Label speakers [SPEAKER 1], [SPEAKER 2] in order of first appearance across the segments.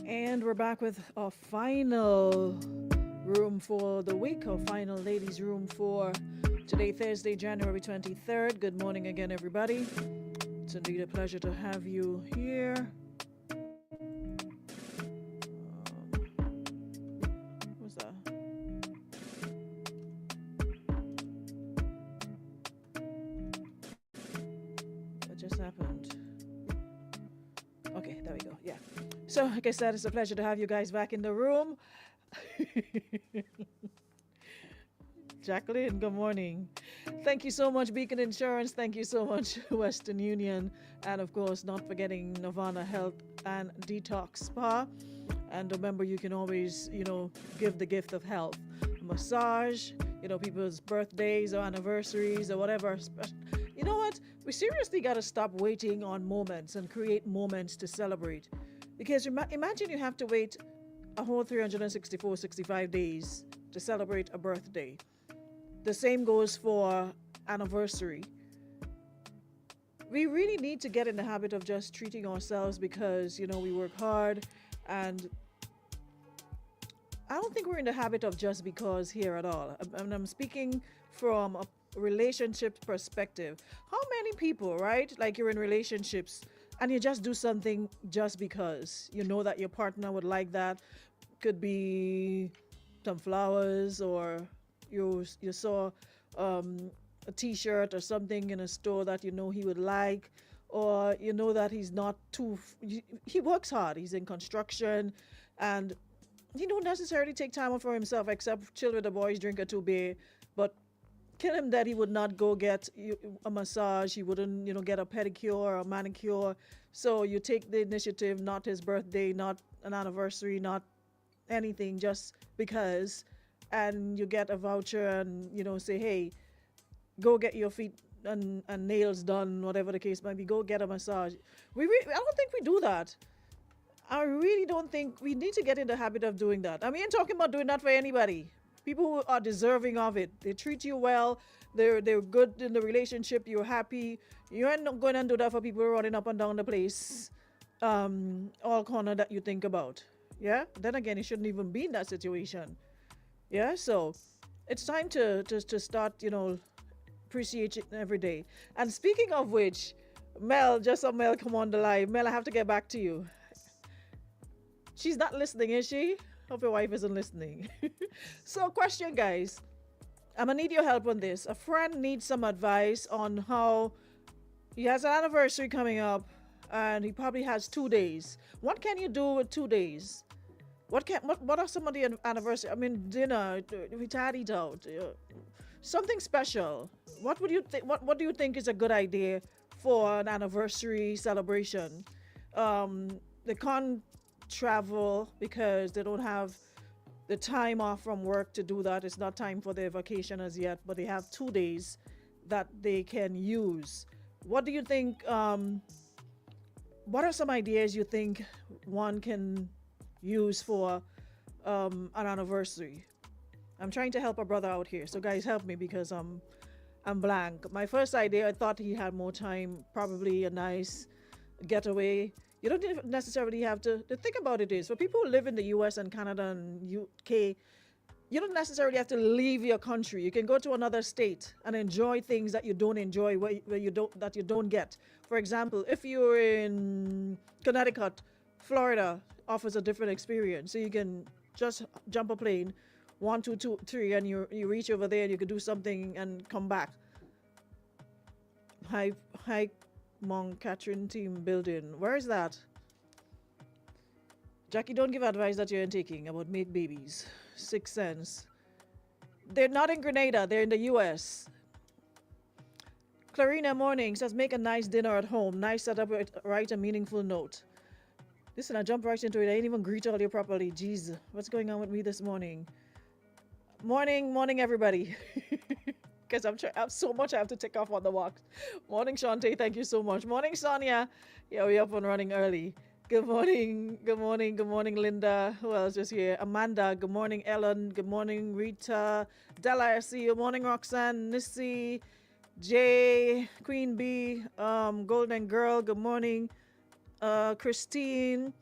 [SPEAKER 1] And we're back with our final room for the week, our final ladies' room for today, Thursday, January 23rd. Good morning again, everybody. It's indeed a pleasure to have you here. What's that? What just happened? Okay, there we go. Yeah. So, like I said, it's a pleasure to have you guys back in the room. Jacqueline, good morning. Thank you so much, Beacon Insurance. Thank you so much, Western Union. And of course, not forgetting Nirvana Health and Detox Spa. And remember, you can always, give the gift of health. Massage, people's birthdays or anniversaries or whatever. You know what? We seriously got to stop waiting on moments and create moments to celebrate. Because imagine you have to wait a whole 364, 65 days to celebrate a birthday. The same goes for anniversary. We really need to get in the habit of just treating ourselves because, we work hard, and I don't think we're in the habit of just because here at all. And I'm speaking from a relationship perspective. How many people, right? Like you're in relationships and you just do something just because you know that your partner would like that. Could be some flowers, or you saw a T-shirt or something in a store that you know he would like, or you know that he's not too. He works hard. He's in construction, and he don't necessarily take time out for himself except chill with the boys, drink a two beer, but kill him that he would not go get a massage. He wouldn't, get a pedicure or a manicure. So you take the initiative, not his birthday, not an anniversary, not anything, just because, and you get a voucher and say, hey, go get your feet and nails done, whatever the case might be, go get a massage. I don't think we do that. I really don't think we need to get in the habit of doing that. I mean, talking about doing that for anybody. People who are deserving of it. They treat you well. They're good in the relationship. You're happy. You ain't not going to do that for people running up and down the place, all corner that you think about. Yeah. Then again, it shouldn't even be in that situation. Yeah. So it's time to start, appreciate it every day. And speaking of which, Mel, just saw Mel come on the live. Mel, I have to get back to you. She's not listening, is she? Hope your wife isn't listening. So, question, guys. I'm gonna need your help on this. A friend needs some advice on how he has an anniversary coming up, and he probably has 2 days. What can you do with 2 days? What are some of the anniversary? I mean, dinner. We eat out. Something special. What would you think? What do you think is a good idea for an anniversary celebration? They can't travel because they don't have the time off from work to do that. It's not time for their vacation as yet, but they have 2 days that they can use. What do you think? What are some ideas you think one can use for an anniversary? I'm trying to help a brother out here, so guys, help me because I'm blank. My first idea, I thought he had more time, probably a nice getaway. You don't necessarily have to. The thing about it is, for people who live in the US and Canada and UK, you don't necessarily have to leave your country. You can go to another state and enjoy things that you don't enjoy, where you don't get. For example, if you're in Connecticut, Florida offers a different experience. So you can just jump a plane, 1, 2, 2, 3, and you reach over there and you can do something and come back. Hi, Mount Catherine team building. Where is that? Jackie, don't give advice that you ain't taking about make babies. 6 cents. They're not in Grenada. They're in the US. Clarina Morning says, make a nice dinner at home. Nice setup, write a meaningful note. Listen, I jumped right into it. I didn't even greet all you properly. Jeez, what's going on with me this morning? Morning, everybody. Because I have so much I have to take off on the walk. Morning, Shantae. Thank you so much. Morning, Sonia. Yeah, we're up and running early. Good morning, Linda. Who else is here? Amanda. Good morning, Ellen. Good morning, Rita. Della, I see you. Morning, Roxanne. Nissy. Jay. Queen Bee. Golden Girl. Good morning. Christine.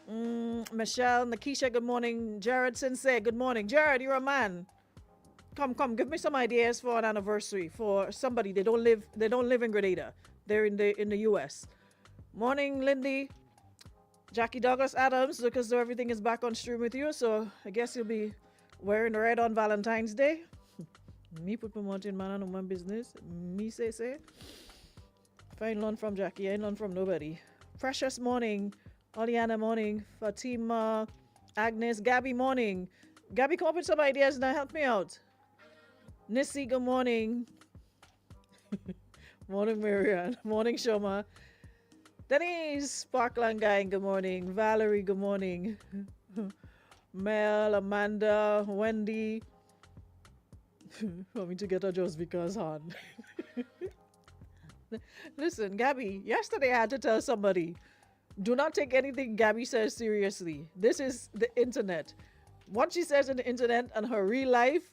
[SPEAKER 1] Michelle, Nakisha, good morning. Jared Sensei, good morning. Jared, you're a man. Come, give me some ideas for an anniversary for somebody. They don't live in Grenada. They're in the US. Morning, Lindy. Jackie Douglas Adams, look as though everything is back on stream with you, so I guess you'll be wearing the red on Valentine's Day. Me put promoting man on my business. Me say. If I ain't learn from Jackie, I ain't learn from nobody. Precious morning. Oliana morning. Fatima. Agnes. Gabby morning. Gabby, come up with some ideas now. Help me out. Nissy, good morning. Morning, Marianne. Morning, Shoma. Denise, Parkland Guy, good morning. Valerie, good morning. Mel, Amanda, Wendy. Want me to get her just because, hon. Listen, Gabby, yesterday I had to tell somebody, do not take anything Gabby says seriously. This is the internet. What she says in the internet and her real life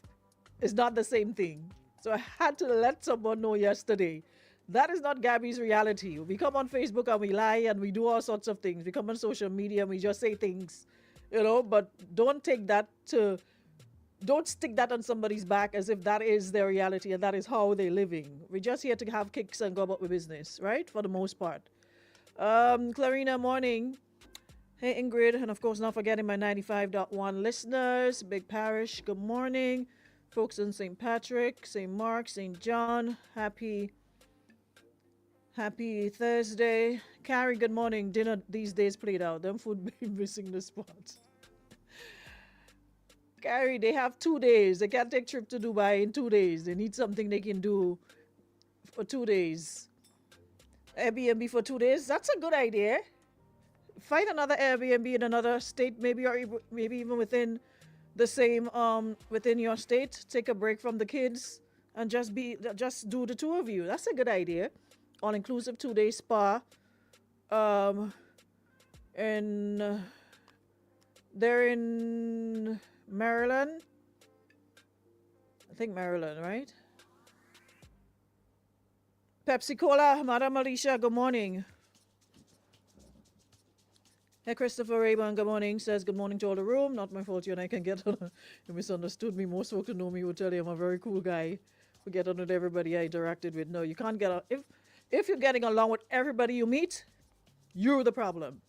[SPEAKER 1] is not the same thing. So I had to let someone know yesterday. That is not Gabby's reality. We come on Facebook and we lie and we do all sorts of things. We come on social media and we just say things, but don't stick that on somebody's back as if that is their reality and that is how they're living. We're just here to have kicks and go about with business, right? For the most part. Clarina, morning. Hey, Ingrid. And of course, not forgetting my 95.1 listeners. Big Parish, good morning. Folks in St. Patrick, St. Mark, St. John, happy Thursday. Carrie, good morning. Dinner these days played out. Them food be missing the spot. Carrie, they have 2 days. They can't take trip to Dubai in 2 days. They need something they can do for 2 days. Airbnb for 2 days. That's a good idea. Find another Airbnb in another state, maybe, or maybe even within the same within your state. Take a break from the kids and just do the two of you. That's a good idea. All inclusive 2-day spa. And they're in Maryland. I think Maryland, right? Pepsi Cola, Madam Alicia, good morning. Hey, Christopher Rayburn, good morning. Says good morning to all the room. Not my fault, you and I can get on. You misunderstood me. Most folks who know me will tell you I'm a very cool guy who get on with everybody I interacted with. No, you can't get on. If you're getting along with everybody you meet, you're the problem.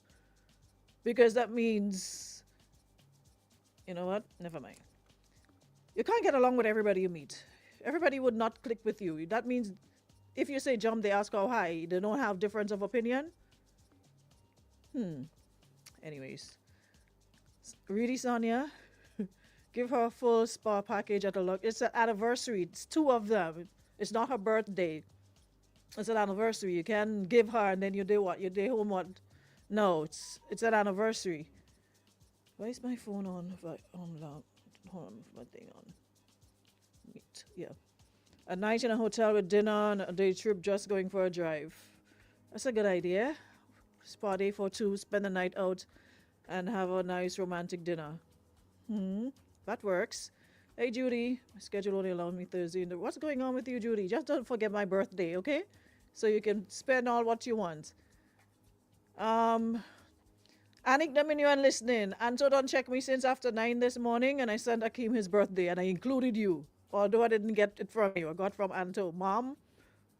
[SPEAKER 1] Because that means, you know what? Never mind. You can't get along with everybody you meet. Everybody would not click with you. That means if you say jump, they ask how high. They don't have difference of opinion. Anyways. Really, Sonia? Give her a full spa package at a look. It's an anniversary. It's 2 of them. It's not her birthday. It's an anniversary. You can give her and then you do what? You do home what? No, it's an anniversary. Why is my phone on? Hold on, my thing on. Meet. Yeah. A night in a hotel with dinner and a day trip just going for a drive. That's a good idea. Spa day for 2, spend the night out and have a nice romantic dinner. That works. Hey, Judy. My schedule only allowed me Thursday. What's going on with you, Judy? Just don't forget my birthday, okay? So you can spend all what you want. Anik Dominion listening. Anto don't check me since after 9 this morning and I sent Akeem his birthday and I included you. Although I didn't get it from you. I got from Anto, Mom.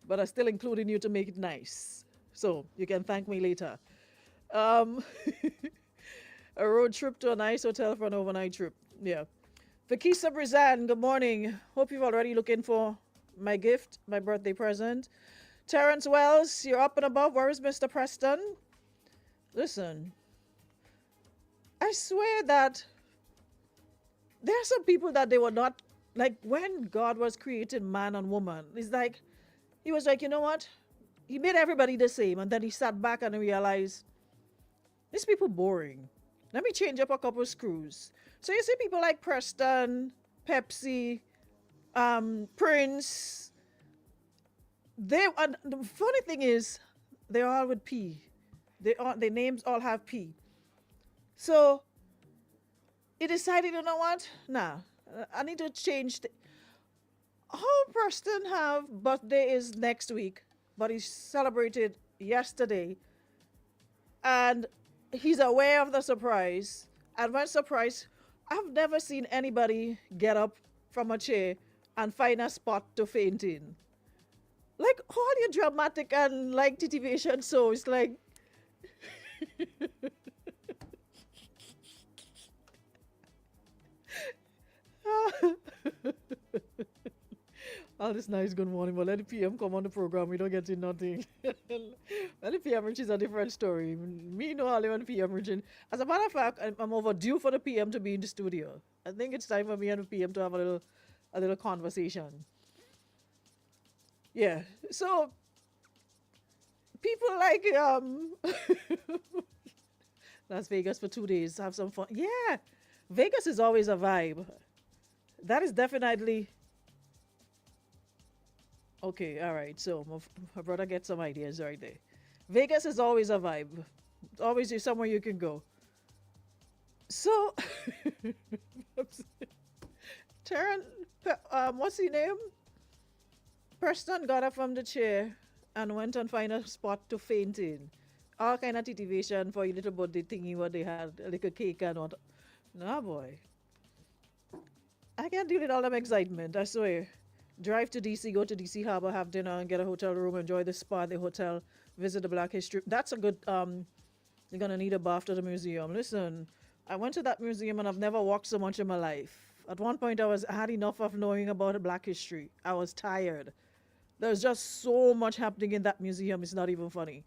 [SPEAKER 1] But I still included you to make it nice. So you can thank me later. A road trip to a nice hotel for an overnight trip. Yeah. Fakisa Brizan, good morning. Hope you're already looking for my gift, my birthday present. Terrence Wells, you're up and above. Where is Mr. Preston? Listen, I swear that there are some people that they were not, like when God was creating man and woman, it's like, he was like, you know what? He made everybody the same. And then he sat back and realized, these people boring. Let me change up a couple screws. So you see people like Preston, Pepsi, Prince. The funny thing is, they're all with P. Their names all have P. So he decided, you know what? Nah, I need to change. How Preston have birthday is next week, but he celebrated yesterday. And he's aware of the surprise. And when surprise, I've never seen anybody get up from a chair and find a spot to faint in. Like all your dramatic and like titivation, so it's like all this nice good morning, but let the PM come on the program, we don't get in nothing. When the PM reaches a different story. Me know only when the PM reaching. As a matter of fact, I'm overdue for the PM to be in the studio. I think it's time for me and the PM to have a little conversation. Yeah. So people like Las Vegas for 2 days, have some fun. Yeah. Vegas is always a vibe. That is definitely okay. All right. So my brother gets some ideas right there. Vegas is always a vibe. It's always somewhere you can go. So, Terran, what's his name? Preston got up from the chair and went and find a spot to faint in. All kind of titivation for your little body thingy what they had, a little cake and what. Nah, boy. I can't deal with all them excitement, I swear. Drive to DC, go to DC Harbor, have dinner, and get a hotel room, enjoy the spa, the hotel, visit the Black History. That's a good, you're gonna need a bath to the museum. Listen, I went to that museum and I've never walked so much in my life. At one point, I had enough of knowing about Black history. I was tired. There's just so much happening in that museum. It's not even funny.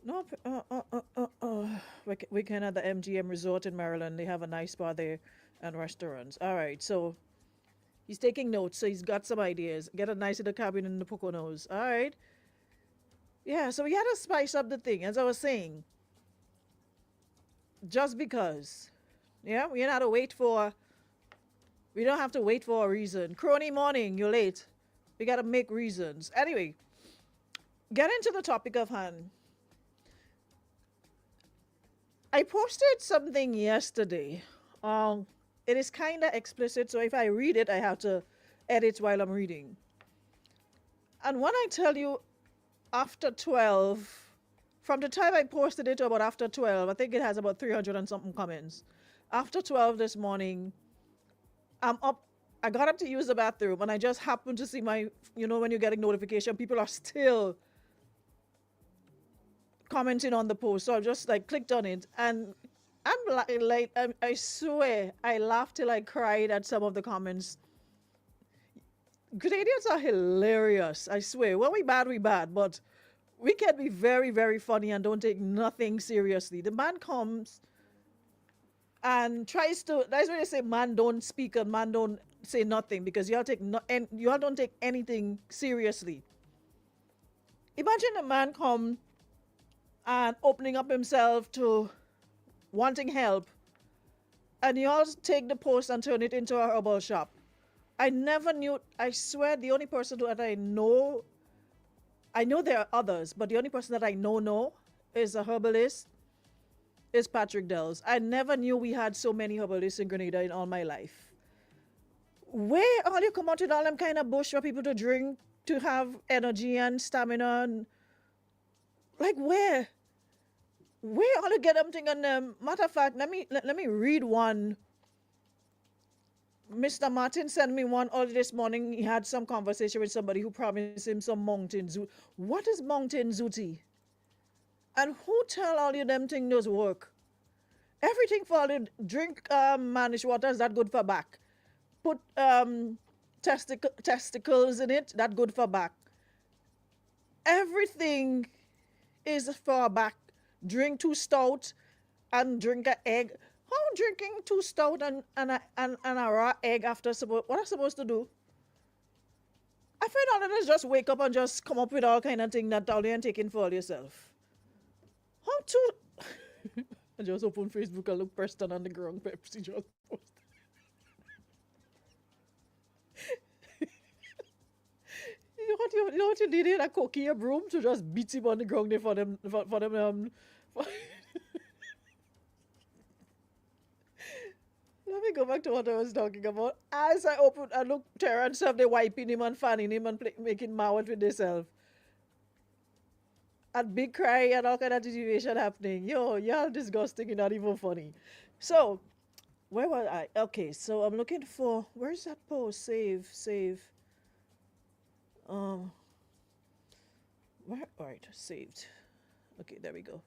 [SPEAKER 1] No, we can at the MGM Resort in Maryland. They have a nice spa there and restaurants. All right, so he's taking notes, so he's got some ideas. Get a nice little cabin in the Poconos. All right. Yeah, so we had to spice up the thing, as I was saying. Just because. Yeah, we don't have to wait for a reason. Crony morning, you're late. We gotta make reasons. Anyway, get into the topic of hand. I posted something yesterday. It is kind of explicit, so if I read it, I have to edit while I'm reading. And when I tell you after 12, from the time I posted it to about after 12, I think it has about 300 and something comments. After 12 this morning, I'm up. I got up to use the bathroom and I just happened to see when you're getting notification, people are still commenting on the post. So I just like clicked on it and I swear I laughed till I cried at some of the comments. Canadians are hilarious, I swear. When we bad, but we can be very, very funny and don't take nothing seriously. The man comes and tries to, that's why they say man don't speak and man don't say nothing, because y'all don't take anything seriously. Imagine a man come and opening up himself to wanting help, and y'all take the post and turn it into a herbal shop. I never knew, I swear the only person that I know there are others, but the only person that I know is a herbalist, is Patrick Dells. I never knew we had so many herbalists in Grenada in all my life. Where all you come out with all them kind of bush for people to drink, to have energy and stamina, and like where all you get them thing on them? Matter of fact, let me read one. Mr. Martin sent me one early this morning. He had some conversation with somebody who promised him some mountain zoo. What is mountain zooty? And who tell all you them thing does work? Everything for all you drink manish water, is that good for back? Put testicles in it, that good for back. Everything is for back. Drink too stout and drink an egg. How drinking too stout and a raw egg after what I'm supposed to do? I find all of this just wake up and just come up with all kind of thing that all you ain't taking for all yourself. How to I just open Facebook and look Preston on the ground Pepsi just post. You know what you need in a cookie, a broom to just beat him on the ground there for them Let me go back to what I was talking about. As I open and look, Terrence have they wiping him and fanning him and making mouth with themselves. and big cry and all kind of situation happening. Yo, y'all disgusting. You're not even funny. So where was I? Okay, so I'm looking for where's that post? Save. Um, where? All right, saved. Okay, there we go.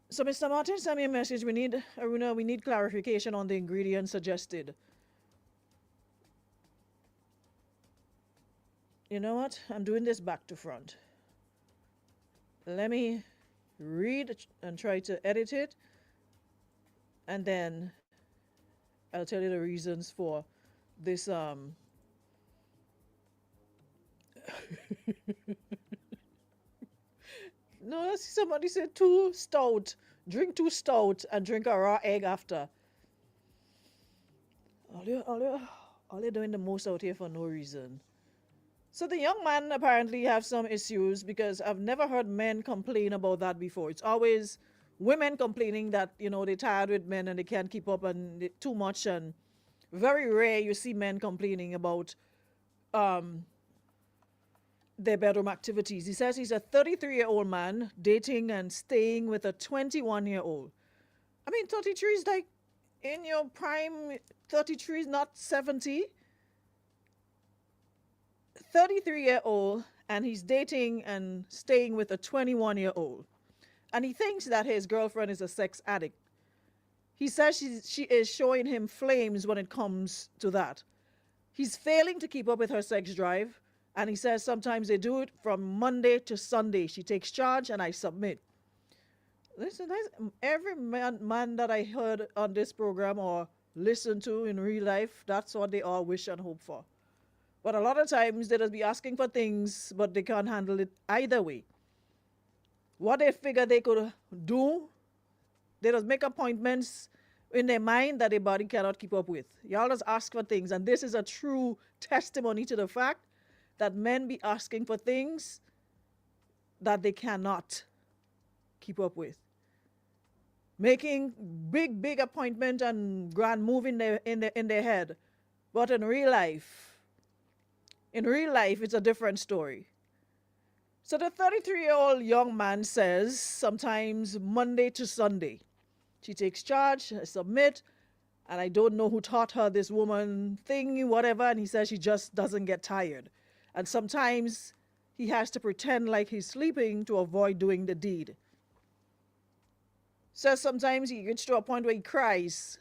[SPEAKER 1] So Mr. Martin sent me a message. We need Aruna. We need clarification on the ingredients suggested. You know what? I'm doing this back to front. Let me read and try to edit it, and then I'll tell you the reasons for this. No, somebody said too stout. Drink too stout and drink a raw egg after. All you're doing the most out here for no reason. So the young man apparently have some issues because I've never heard men complain about that before. It's always women complaining that they're tired with men and they can't keep up and too much, and very rare you see men complaining about um, their bedroom activities. He says he's a 33-year-old man dating and staying with a 21-year-old. I mean, 33 is like in your prime. 33 is not 70. 33-year-old, and he's dating and staying with a 21-year-old. And he thinks that his girlfriend is a sex addict. He says she is showing him flames when it comes to that. He's failing to keep up with her sex drive. And he says sometimes they do it from Monday to Sunday. She takes charge and I submit. Listen, every man that I heard on this program or listened to in real life, that's what they all wish and hope for. But a lot of times they just be asking for things, but they can't handle it either way. What they figure they could do, they just make appointments in their mind that their body cannot keep up with. Y'all just ask for things. And this is a true testimony to the fact that men be asking for things that they cannot keep up with. Making big appointment and grand move in their head. But in real life, it's a different story. So the 33-year-old young man says sometimes Monday to Sunday. She takes charge, I submit, and I don't know who taught her this woman thing, whatever, and he says she just doesn't get tired. And sometimes he has to pretend like he's sleeping to avoid doing the deed. Says sometimes he gets to a point where he cries.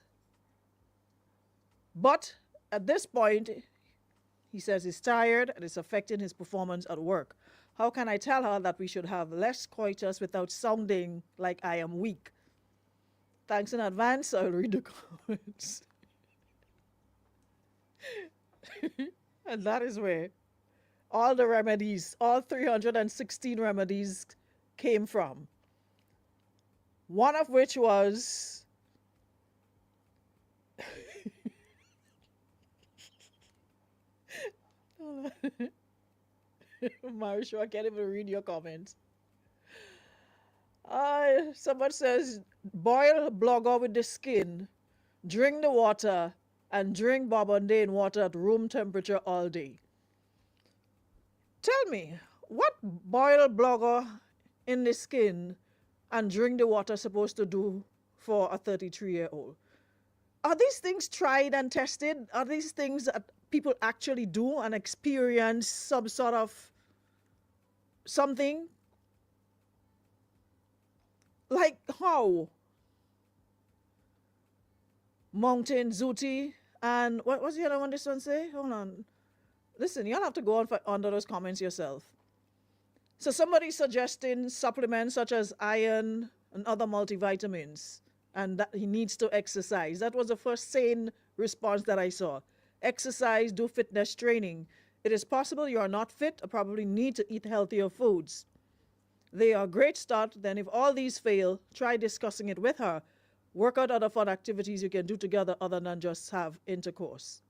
[SPEAKER 1] But at this point, he says he's tired and it's affecting his performance at work. How can I tell her that we should have less coitus without sounding like I am weak? Thanks in advance. I'll read the comments. And that is where all the remedies, all 316 remedies came from. One of which was Marisha, I can't even read your comments. Someone says, boil blogger with the skin, drink the water, and drink Barbondane water at room temperature all day. Tell me, what boil blogger in the skin and drink the water supposed to do for a 33-year-old? Are these things tried and tested? Are these things that people actually do and experience some sort of something? Like how? Mountain Zooty and what was the other one this one say? Hold on. Listen, you'll have to go on under those comments yourself. So somebody's suggesting supplements such as iron and other multivitamins, and that he needs to exercise. That was the first sane response that I saw. Exercise, do fitness training. It is possible you are not fit or probably need to eat healthier foods. They are a great start. Then if all these fail, try discussing it with her. Work out other fun activities you can do together other than just have intercourse.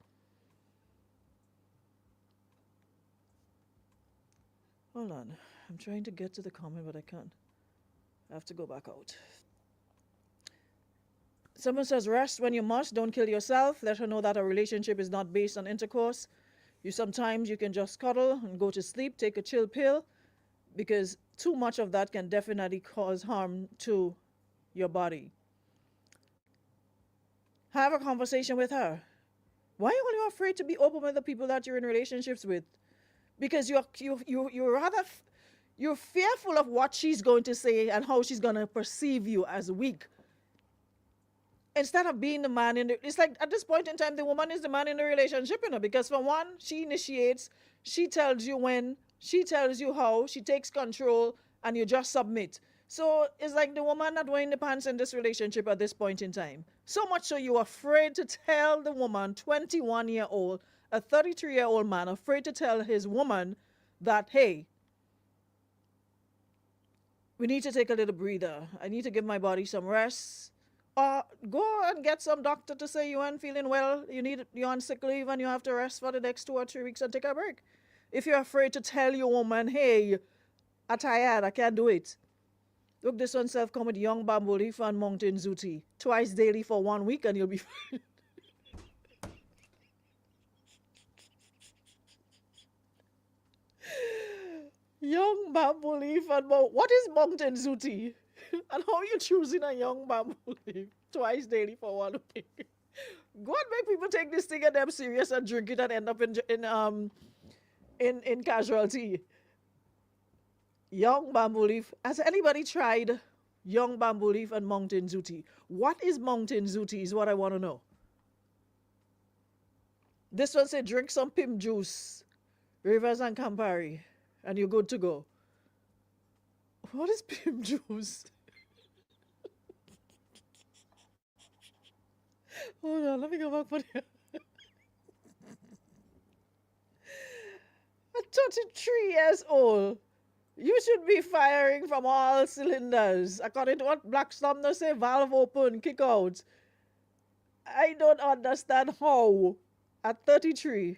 [SPEAKER 1] Hold on. I'm trying to get to the comment, but I can't. I have to go back out. Someone says, rest when you must. Don't kill yourself. Let her know that a relationship is not based on intercourse. Sometimes you can just cuddle and go to sleep. Take a chill pill. because too much of that can definitely cause harm to your body. Have a conversation with her. Why are you afraid to be open with the people that you're in relationships with? Because you're rather you're fearful of what she's going to say and how she's going to perceive you as weak. Instead of being the man in the, it's like at this point in time the woman is the man in the relationship, because for one, she initiates, she tells you when, she tells you how, she takes control, and you just submit. So it's like the woman not wearing the pants in this relationship at this point in time. So much so you're afraid to tell the woman, 21-year-old, a 33-year-old man, afraid to tell his woman that, hey, we need to take a little breather. I need to give my body some rest. Go and get some doctor to say you aren't feeling well, you're on sick leave and you have to rest for the next 2 or 3 weeks and take a break. If you're afraid to tell your woman, hey, I'm tired, I can't do it. Look, this one self come with young bamboo leaf and mountain zooty twice daily for 1 week and you'll be fine. Young bamboo leaf and what is mountain zooty? And how are you choosing a young bamboo leaf twice daily for 1 week? Go and make people take this thing and them serious and drink it and end up in casualty. Young bamboo leaf. Has anybody tried young bamboo leaf and mountain zooty? What is mountain zooty is what I want to know. This one said drink some pim juice, rivers and Campari, and you're good to go. What is pim juice? Hold on, let me go back for the 33 years old. You should be firing from all cylinders. According to what Black Slumber say, valve open, kick out. I don't understand how at 33.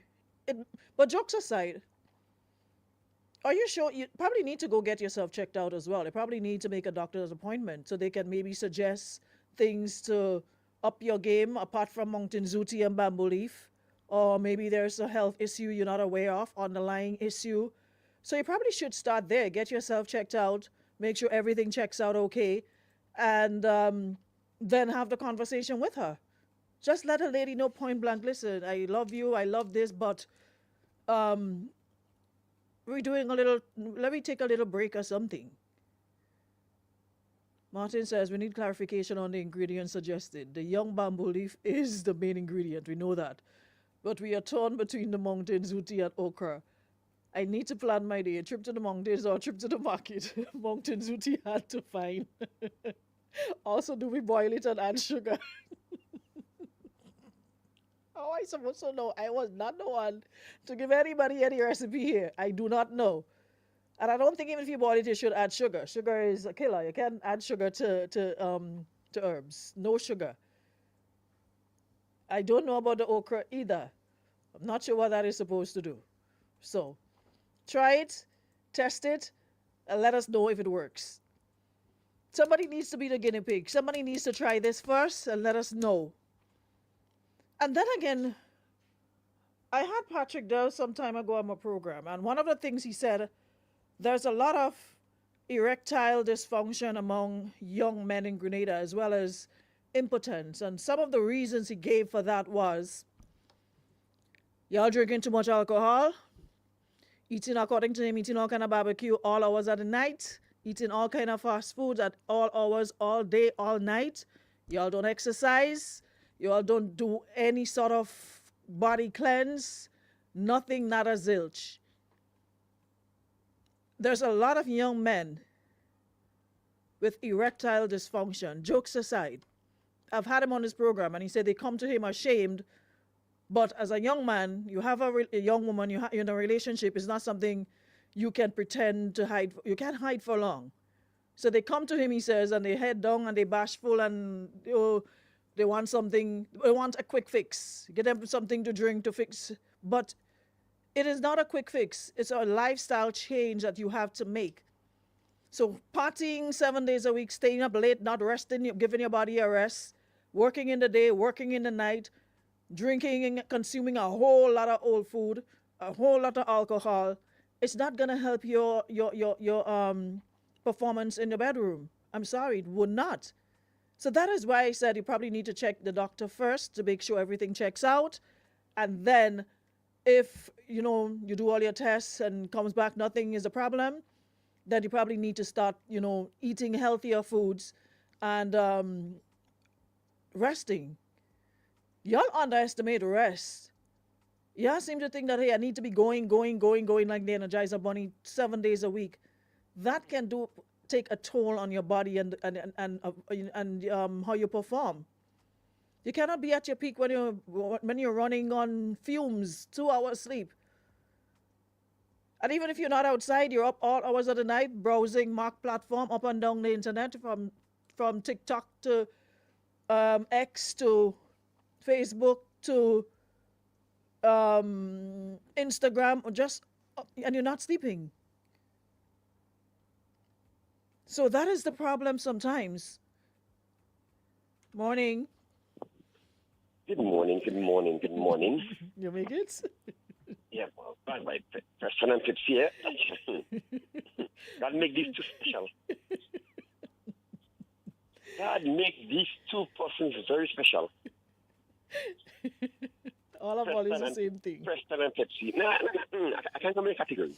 [SPEAKER 1] But jokes aside, are you sure? You probably need to go get yourself checked out as well. They probably need to make a doctor's appointment so they can maybe suggest things to up your game apart from mountain zooty and bamboo leaf. Or maybe there's a health issue you're not aware of, underlying issue. So you probably should start there. Get yourself checked out. Make sure everything checks out okay. And then have the conversation with her. Just let a lady know point blank, listen, I love you, I love this, but we're doing a little, let me take a little break or something. Martin says we need clarification on the ingredients suggested. The young bamboo leaf is the main ingredient, we know that. But we are torn between the mountain zooty and okra. I need to plan my day, a trip to the mountains or a trip to the market. Mountain zooty hard to find. Also, do we boil it and add sugar? How I supposed to know? I was not the one to give anybody any recipe here. I do not know. And I don't think even if you boil it, you should add sugar. Sugar is a killer. You can't add sugar to herbs. No sugar. I don't know about the okra either. I'm not sure what that is supposed to do. So, try it, test it, and let us know if it works. Somebody needs to be the guinea pig. Somebody needs to try this first and let us know. And then again, I had Patrick Dow some time ago on my program, and one of the things he said, there's a lot of erectile dysfunction among young men in Grenada, as well as impotence. And some of the reasons he gave for that was, y'all drinking too much alcohol, eating, according to him, eating all kind of barbecue all hours of the night, eating all kind of fast foods at all hours, all day, all night. Y'all don't exercise. Y'all don't do any sort of body cleanse. Nothing, not a zilch. There's a lot of young men with erectile dysfunction. Jokes aside, I've had him on this program, and he said they come to him ashamed. But as a young man, you have a young woman, you're in a relationship. It's not something you can pretend to hide. You can't hide for long. So they come to him, he says, and they head down and they bashful and they want something. They want a quick fix. Get them something to drink to fix. But it is not a quick fix. It's a lifestyle change that you have to make. So partying 7 days a week, staying up late, not resting, giving your body a rest, working in the day, working in the night, drinking and consuming a whole lot of old food, a whole lot of alcohol, It's not gonna help your performance in the bedroom. I'm sorry, it would not. So that is why I said you probably need to check the doctor first to make sure everything checks out, and then if you do all your tests and comes back nothing is a problem, then you probably need to start eating healthier foods and resting. Y'all underestimate rest. Y'all seem to think that, hey, I need to be going like the Energizer Bunny 7 days a week. That can do take a toll on your body and how you perform. You cannot be at your peak when you're running on fumes, 2 hours sleep. And even if you're not outside, you're up all hours of the night browsing Mark platform up and down the internet from TikTok to X to Facebook to Instagram, or just and you're not sleeping. So that is the problem sometimes. Morning.
[SPEAKER 2] Good morning, good morning, good morning.
[SPEAKER 1] You make it?
[SPEAKER 2] Yeah, well, by Preston and Pepsi here. God make these two special. God make these two persons very special.
[SPEAKER 1] All of all is the same thing.
[SPEAKER 2] Preston and Pepsi. No, I can't come in the category.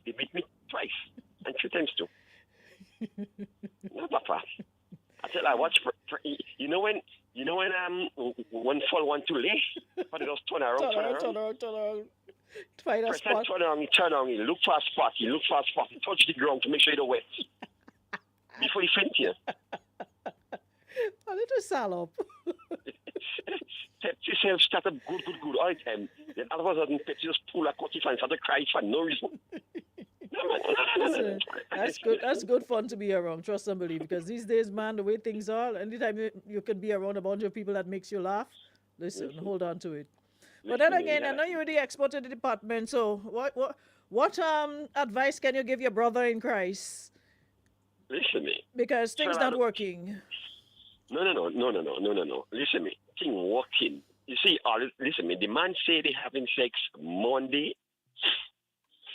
[SPEAKER 2] They beat me twice and 3 times too. No, Papa. I tell you, I watch. When fall one too late, but it just turn around.
[SPEAKER 1] Find a spot.
[SPEAKER 2] Turn around. You look for a spot. Touch the ground to make sure you don't wet before you faint here.
[SPEAKER 1] A little salop.
[SPEAKER 2] Pepsi sales started good all the time. Then all of a sudden, Pepsi just pull a cutty and started crying for no reason.
[SPEAKER 1] Listen, that's good. That's good fun to be around. Trust and believe. Because these days, man, the way things are, anytime you can be around a bunch of people that makes you laugh, listen, hold on to it. But then again, I know you're the expert in the department. So, what advice can you give your brother in Christ?
[SPEAKER 2] Listen me.
[SPEAKER 1] Because things not working.
[SPEAKER 2] No. Listen me. Thing working. You see, listen me. The man say they having sex Monday,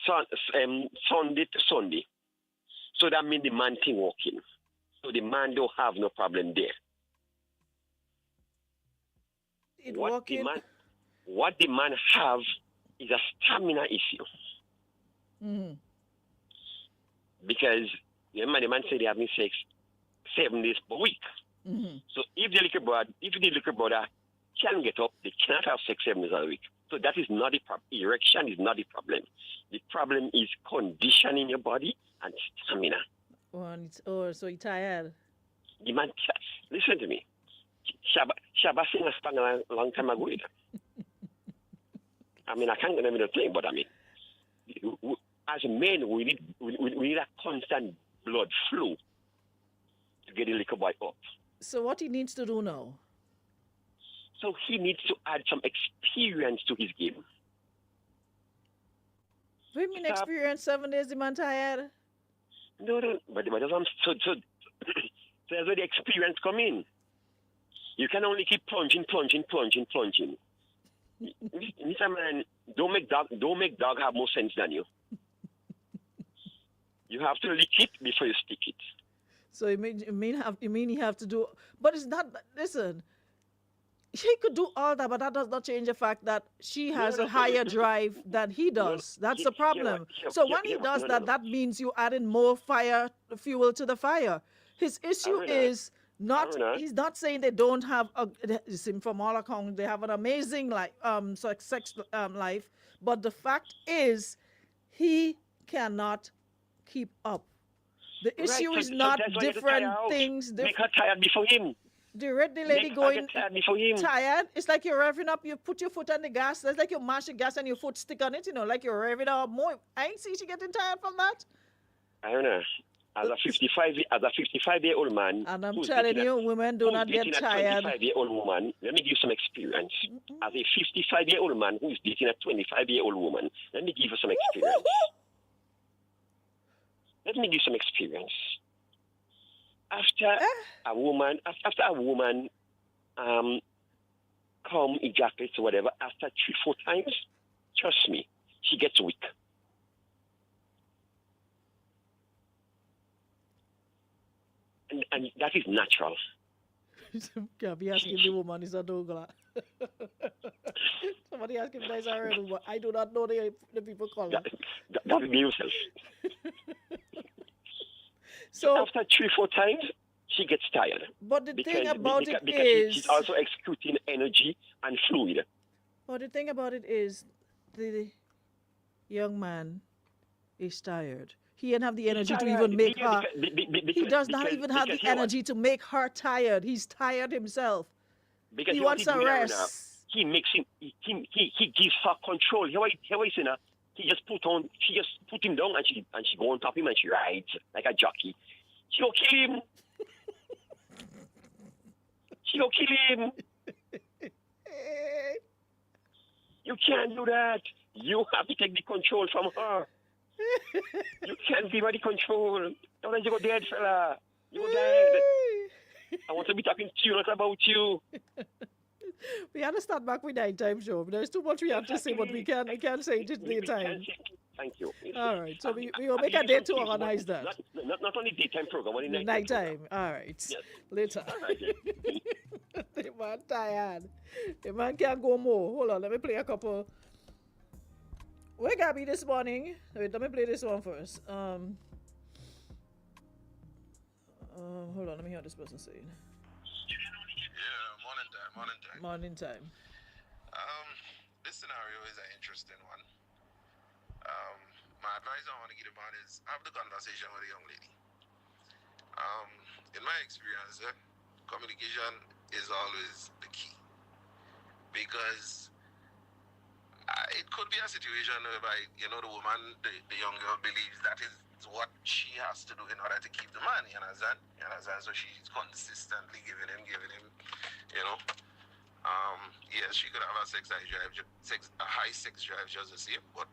[SPEAKER 2] Sunday to Sunday. So that means the man thing working. So the man don't have no problem there. What the man have is a stamina issue.
[SPEAKER 1] Mm-hmm.
[SPEAKER 2] Because remember the man said they having sex 7 days per week.
[SPEAKER 1] Mm-hmm.
[SPEAKER 2] So if the little brother can get up, they cannot have sex 7 days a week. So that is not the problem. Erection is not the problem. The problem is conditioning your body and stamina.
[SPEAKER 1] So you're tired.
[SPEAKER 2] The man, listen to me. Shabba sing a song a long time ago. I mean, I can't remember the thing, but I mean, as men, we need a constant blood flow to get the little boy up.
[SPEAKER 1] So what he needs to do now?
[SPEAKER 2] So he needs to add some experience to his game.
[SPEAKER 1] What do you mean experience 7 days, the man tired?
[SPEAKER 2] No, but so that's where the experience come in. You can only keep plunging. Mr. Man, don't make dog have more sense than you. You have to lick it before you stick it.
[SPEAKER 1] So you mean you have to do, but it's not. Listen, she could do all that, but that does not change the fact that she has a higher drive than he does. That's the problem. So when he does that, that means you adding more fuel to the fire. His issue is not. He's not saying they don't have from all accounts they have an amazing sex life, but the fact is he cannot keep up. The issue is not different things.
[SPEAKER 2] Make her tired before him.
[SPEAKER 1] The lady going tired. It's like you're revving up. You put your foot on the gas. It's like you mash the gas and your foot stick on it. Like you're revving up more. I ain't see she getting tired from that.
[SPEAKER 2] I don't know. As a 55-year-old man,
[SPEAKER 1] and I'm telling you, women do not get tired.
[SPEAKER 2] 25-year-old woman. Let me give you some experience. As a 55-year-old man who is dating a 25-year-old woman, let me give you some experience. Let me give you some experience. After a woman come ejaculate or whatever, after 3-4 times, trust me, she gets weak. And that is natural.
[SPEAKER 1] Can't be asking the woman is a Douglas. Somebody asked if there's a red woman. I do not know the people color.
[SPEAKER 2] That is yourself.
[SPEAKER 1] So
[SPEAKER 2] After 3-4 times, she gets tired.
[SPEAKER 1] But the thing about it
[SPEAKER 2] because
[SPEAKER 1] is,
[SPEAKER 2] she's also executing energy and fluid.
[SPEAKER 1] but the thing about it is, the young man is tired. He didn't have the energy to even make her. He does not even have the energy to make her tired. He's tired himself.
[SPEAKER 2] Because
[SPEAKER 1] He wants a rest.
[SPEAKER 2] He makes him. He gives her control. How I say now? She just put him down and she go on top of him and she rides like a jockey. She go kill him. She go kill him. You can't do that. You have to take the control from her. You can't give her the control. Otherwise you go dead, fella. You go dead. I want to be talking to you, not about you.
[SPEAKER 1] We had to start back with nighttime show. There's too much we have to say, but we can't say it in daytime.
[SPEAKER 2] Thank you.
[SPEAKER 1] All right, so we will make a day to organize that.
[SPEAKER 2] Not only daytime program, only
[SPEAKER 1] nighttime. All right.
[SPEAKER 2] Yes.
[SPEAKER 1] Later.
[SPEAKER 2] All right, yes.
[SPEAKER 1] The man tired. The man can't go more. Hold on, let me play a couple. Where Gabby this morning? Wait, let me play this one first. Hold on, let me hear what this person saying.
[SPEAKER 3] Yeah, morning time. This scenario is an interesting one. My advice I want to give the man is have the conversation with the young lady. In my experience, communication is always the key. Because it could be a situation whereby, the woman, the young girl believes that is what she has to do in order to keep the man, you understand? So she's consistently giving him, yes, she could have a high sex drive just the same, but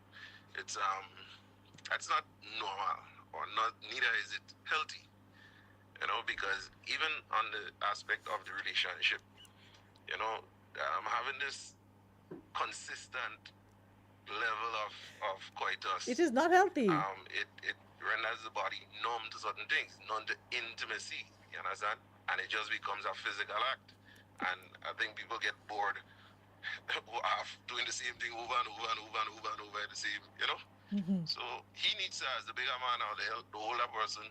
[SPEAKER 3] it's not normal, or neither is it healthy, because even on the aspect of the relationship, having this consistent level of coitus.
[SPEAKER 1] It is not healthy.
[SPEAKER 3] It renders the body numb to certain things, numb to intimacy, you understand? And it just becomes a physical act. And I think people get bored doing the same thing over and over and over and over and over the same,
[SPEAKER 1] Mm-hmm.
[SPEAKER 3] So he needs to, as the bigger man out there, the older person,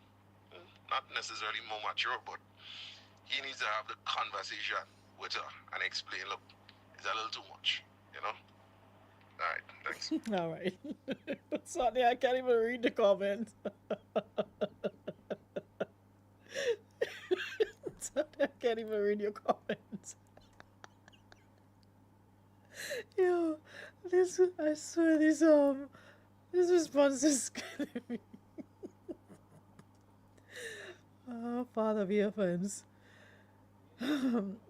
[SPEAKER 3] not necessarily more mature, but he needs to have the conversation with her and explain, look, it's a little too much, All right, thanks.
[SPEAKER 1] All right. Sonny, I can't even read the comments. Sonny, I can't even read your comments. Yo, I swear this response is killing me. Oh, Father, be offense.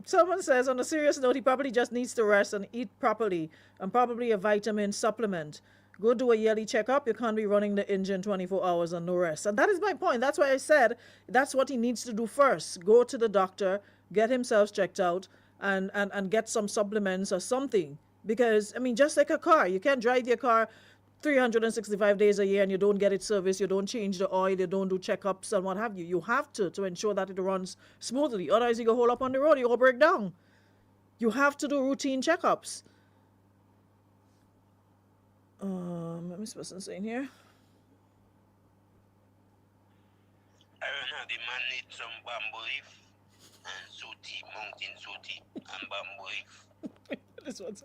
[SPEAKER 1] Someone says, on a serious note, he probably just needs to rest and eat properly, and probably a vitamin supplement. Go do a yearly checkup. You can't be running the engine 24 hours on no rest. And that is my point. That's why I said that's what he needs to do first. Go to the doctor, get himself checked out, and get some supplements or something. Because, just like a car, you can't drive your car 365 days a year and you don't get it serviced, you don't change the oil, you don't do checkups and what have you. You have to ensure that it runs smoothly. Otherwise, you go hold up on the road, you go break down. You have to do routine checkups. Let me see what's saying here.
[SPEAKER 4] I don't know, the man needs some bamboo leaf and zooty, mountain zooty and bamboo leaf.
[SPEAKER 1] This one's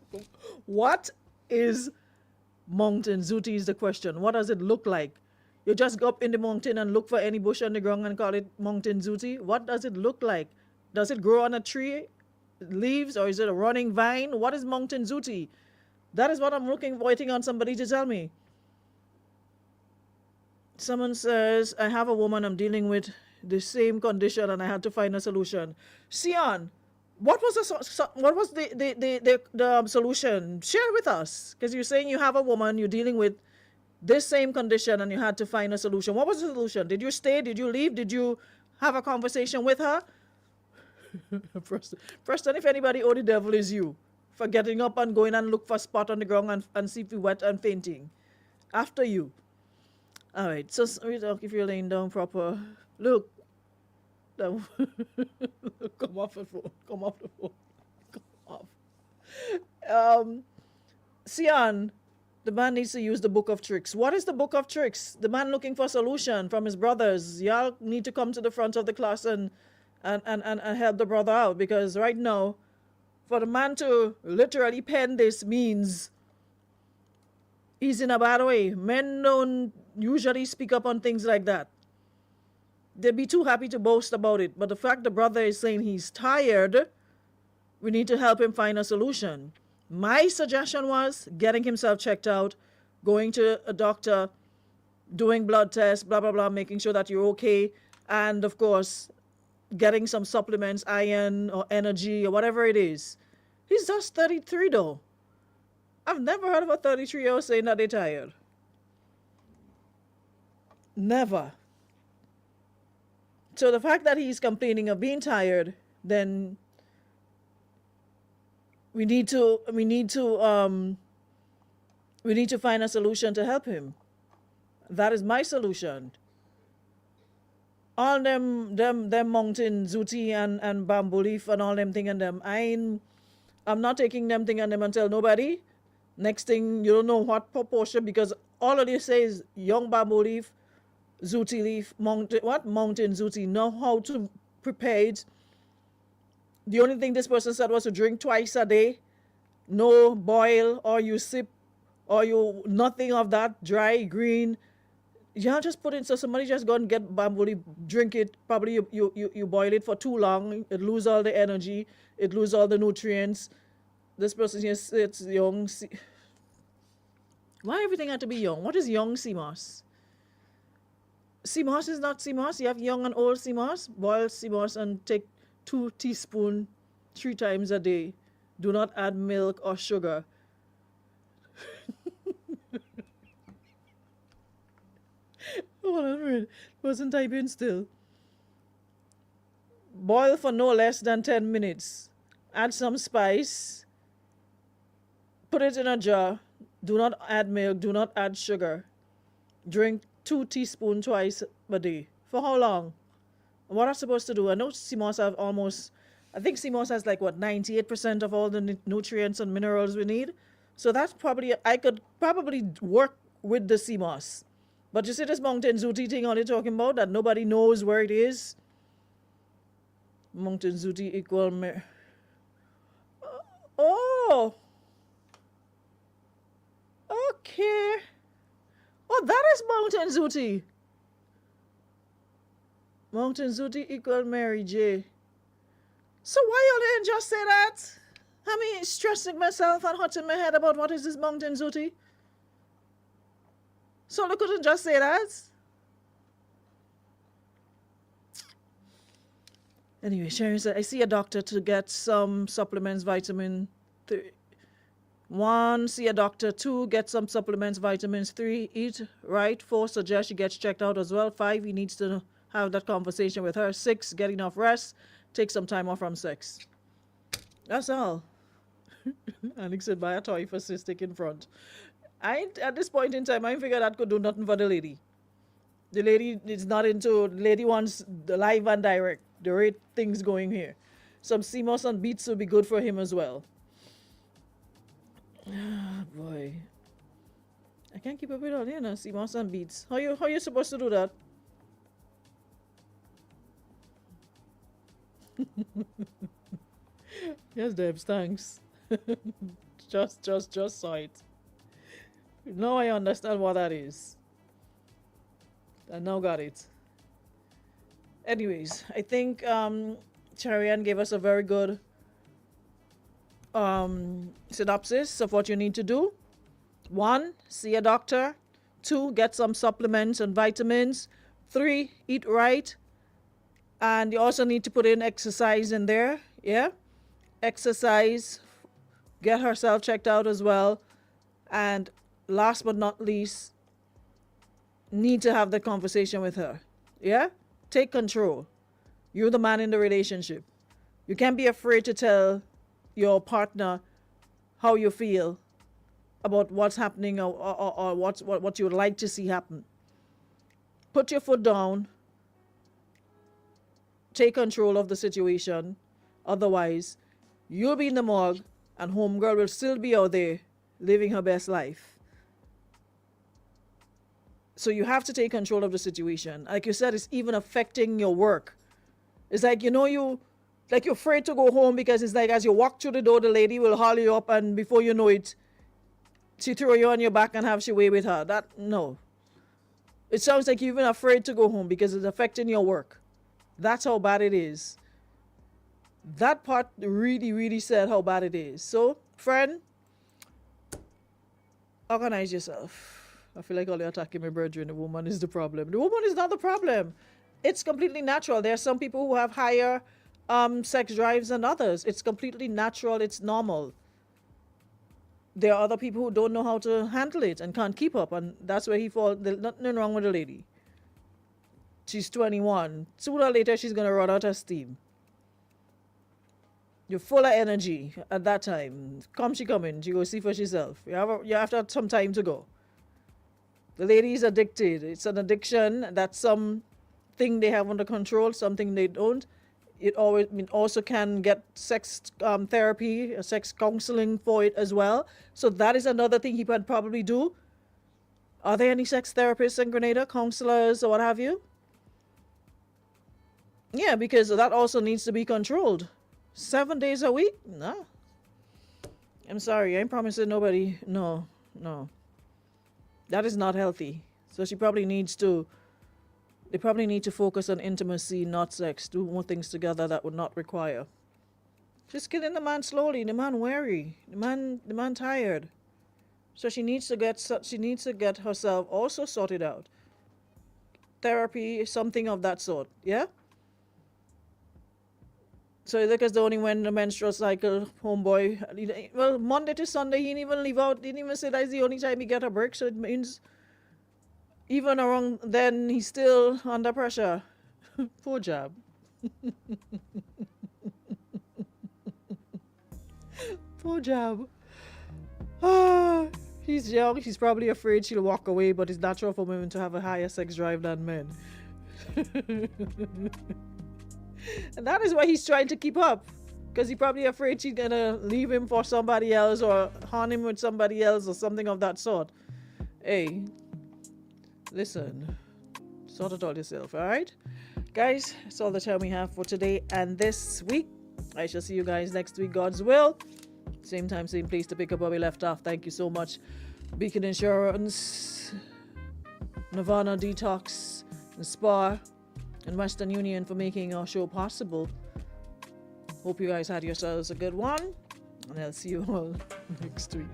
[SPEAKER 1] what is mountain zooty is the question. What does it look like? You just go up in the mountain and look for any bush on the ground and call it mountain zooty? What does it look like? Does it grow on a tree, leaves, or is it a running vine? What is mountain zooty? That is what I'm waiting on somebody to tell me. Someone says, I have a woman I'm dealing with the same condition and I had to find a solution. Sion, what was the solution? Share with us, because you're saying you have a woman you're dealing with this same condition and you had to find a solution. What was the solution? Did you stay? Did you leave? Did you have a conversation with her? Preston, if anybody owe the devil is you. for getting up and going and look for a spot on the ground and see if you're wet and fainting. After you. All right. So if you're laying down proper, look. Come off the phone. Come off the phone. Come off. Sian, the man needs to use the book of tricks. What is the book of tricks? The man looking for a solution from his brothers. Y'all need to come to the front of the class and help the brother out, because right now, for the man to literally pen this means he's in a bad way. Men don't usually speak up on things like that. They'd be too happy to boast about it. But the fact the brother is saying he's tired, we need to help him find a solution. My suggestion was getting himself checked out, going to a doctor, doing blood tests, blah, blah, blah, making sure that you're okay. And of course, getting some supplements, iron or energy or whatever it is. He's just 33 though. I've never heard of a 33-year-old saying that they're tired. Never. So the fact that he's complaining of being tired, then we need to find a solution to help him. That is my solution. All them mountain zooty and bamboo leaf and all them thing and them, I'm not taking them thing and them and tell nobody. Next thing, you don't know what proportion, because all of this say is young bamboo leaf, zooty leaf, mountain zooty, know how to prepare it. The only thing this person said was to drink twice a day, no boil or you sip or you nothing of that, dry, green. Yeah, just put it so somebody just go and get bamboo leaf, drink it. Probably you boil it for too long, it lose all the energy, it lose all the nutrients. This person here it's young. Why everything had to be young? What is young CMOS? CMOS is not CMOS. You have young and old CMOS. Boil CMOS and take 2 teaspoons 3 times a day. Do not add milk or sugar. Hold on a minute. Wasn't typing still. Boil for no less than 10 minutes. Add some spice. Put it in a jar. Do not add milk. Do not add sugar. Drink 2 teaspoons twice a day. For how long? What am I supposed to do? I know CMOS have I think CMOS has like what, 98% of all the nutrients and minerals we need. So that's probably, I could probably work with the CMOS. But you see this mountain zooty thing only talking about that nobody knows where it is? Mountain zooty equal oh. Okay. Oh, that is mountain zooty. Mountain zooty equal Mary J. So why you didn't just say that? I mean, stressing myself and hurting my head about what is this mountain zooty? So they couldn't just say that? Anyway, Sharon said, I see a doctor to get some supplements, vitamin 3. 1, see a doctor. 2, get some supplements, vitamins. 3, eat right. 4, suggest she gets checked out as well. 5, he needs to have that conversation with her. 6, get enough rest. Take some time off from sex. That's all. Alex said, buy a toy for sis, stick in front. At this point in time, I figured that could do nothing for the lady. The lady is not into, the lady wants the live and direct, the right things going here. Some CMOS and beats will be good for him as well. Ah, boy. I can't keep up with all, CMOS and beats. How you supposed to do that? Yes, Debs, thanks. just saw it. Now I understand what that is. I now got it. Anyways, I think Charian gave us a very good synopsis of what you need to do. 1, see a doctor. 2, get some supplements and vitamins. 3, eat right. And you also need to put in exercise in there. Yeah? Exercise. Get herself checked out as well. And last but not least, need to have the conversation with her. Yeah? Take control. You're the man in the relationship. You can't be afraid to tell your partner how you feel about what's happening, or what you would like to see happen. Put your foot down. Take control of the situation. Otherwise, you'll be in the morgue and homegirl will still be out there living her best life. So you have to take control of the situation. Like you said, it's even affecting your work. It's like, you're afraid to go home because it's like as you walk through the door, the lady will haul you up, and before you know it, she throw you on your back and have she way with her. No. It sounds like you're even afraid to go home because it's affecting your work. That's how bad it is. That part really, really said how bad it is. So, friend, organize yourself. I feel like all you're attacking my brethren. The woman is the problem. The woman is not the problem. It's completely natural. There are some people who have higher sex drives than others. It's completely natural. It's normal. There are other people who don't know how to handle it and can't keep up, and that's where he falls. There's nothing wrong with the lady. She's 21. Sooner or later, she's going to run out of steam. You're full of energy at that time. She coming. She go see for herself. You have to have some time to go. The lady is addicted. It's an addiction. That's something they have under control, something they don't. It also can get sex therapy, sex counseling for it as well. So that is another thing he can probably do. Are there any sex therapists in Grenada, counselors, or what have you? Yeah, because that also needs to be controlled. 7 days a week? No. I'm sorry, I ain't promising nobody. No. That is not healthy. So they probably need to focus on intimacy, not sex. Do more things together that would not require. Just killing the man slowly. The man weary. The man tired. So she needs to get herself also sorted out. Therapy, something of that sort. Yeah? So you look as though only when the menstrual cycle, homeboy, well, Monday to Sunday, he didn't even leave out, didn't even say that's the only time he get a break. So it means even around then, he's still under pressure. Poor job. Poor job. He's young. He's probably afraid she'll walk away, but it's natural for women to have a higher sex drive than men. And that is why he's trying to keep up. Because he's probably afraid she's going to leave him for somebody else or harm him with somebody else or something of that sort. Hey, listen, sort it all yourself, all right? Guys, that's all the time we have for today and this week. I shall see you guys next week, God's will. Same time, same place to pick up where we left off. Thank you so much, Beacon Insurance, Nirvana Detox, and Spa, and Western Union for making our show possible. Hope you guys had yourselves a good one, and I'll see you all next week.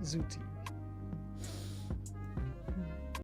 [SPEAKER 1] Zooty.